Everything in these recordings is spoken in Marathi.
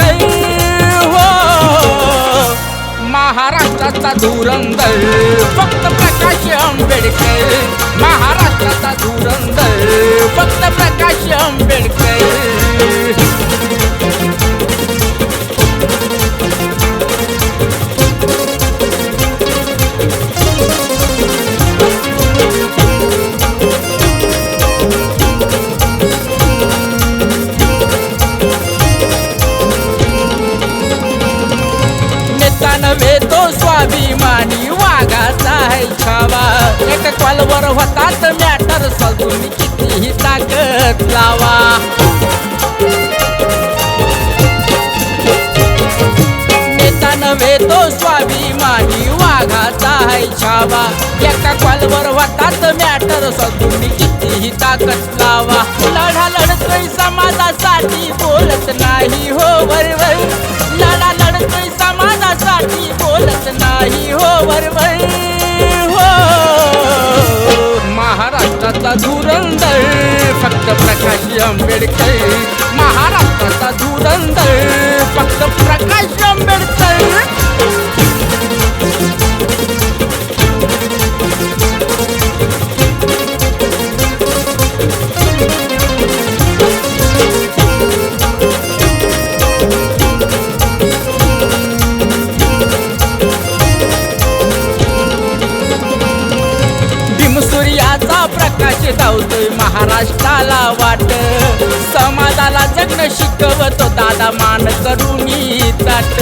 आंबेडकर हो महाराष्ट्राचा धुरंदर फक्त प्रकाश आंबेडकर महाराष्ट्राचा धुरंदर फक्त प्रकाश आंबेडकर नव्हे तो स्वाभिमानी वाघाचा है छावा एक कॉलवर होतात मॅटर सजून कितीही ताकद लावा नेता नव्हे तो स्वाभिमानी वाघाचा है छावा एका कॉलवर होतात मॅटर सजून कितीही ताकद लावा लढा लढतोय समाजासाठी बोलत नाही हो वरवर लढा लढतोय समाजासाठी बोलत नाही हो वरवर हो महाराष्ट्राचा धुरंदर फक्त प्रकाश आंबेडकर महाराष्ट्राचा धुरंदर फक्त प्रकाश आंबेडकर सूर्याचा प्रकाश धावतोय महाराष्ट्राला वाट समाजाला जगणं शिकवतो दादा मान करुणी ताट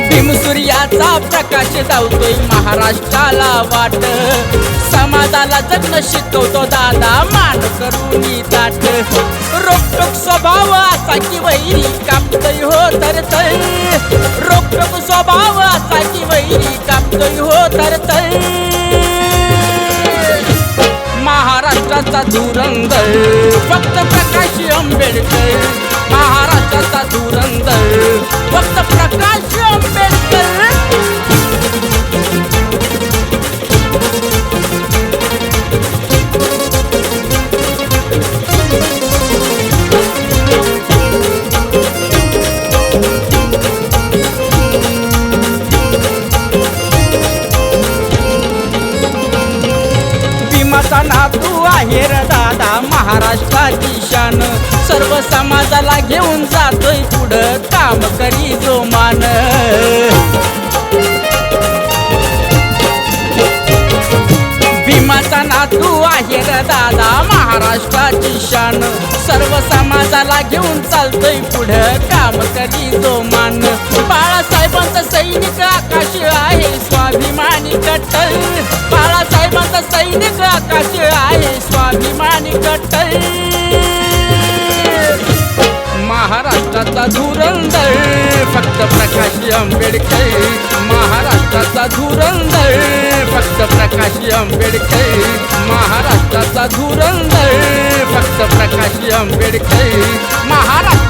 भीमसूर्याचा प्रकाश धावतोय महाराष्ट्राला वाट समाजाला जगणं शिकवतो दादा मान करुणी ताट रोकटोक स्वभाव असा की वैरी कापतोय हो तरतय रोकटोक स्वभाव असा की वैरी कापतोय हो तरतय महाराष्ट्राचा धुरंदर फक्त प्रकाश आंबेडकर महाराष्ट्राचा धुरंदर फक्त प्रकाश आंबेडकर नातू आहे रे दादा महाराष्ट्राची शान सर्व समाजाला घेऊन जातोय पुढं काम करी जो मान भीमाचा नातू आहे रे दादा महाराष्ट्राची शान सर्व समाजाला घेऊन चालतोय पुढं काम करी जो मान बाळासाहेबांचा सैनिक आकाश आहे स्वाभिमानी कट्टर बाळासाहेबांचा सैनिक आकाश आहे स्वाभिमानी कट्टर महाराष्ट्राचा धुरंदर फक्त प्रकाश आंबेडकर महाराष्ट्राचा धुरंदर फक्त प्रकाश आंबेडकर महाराष्ट्राचा धुरंदर फक्त प्रकाश आंबेडकर महाराष्ट्र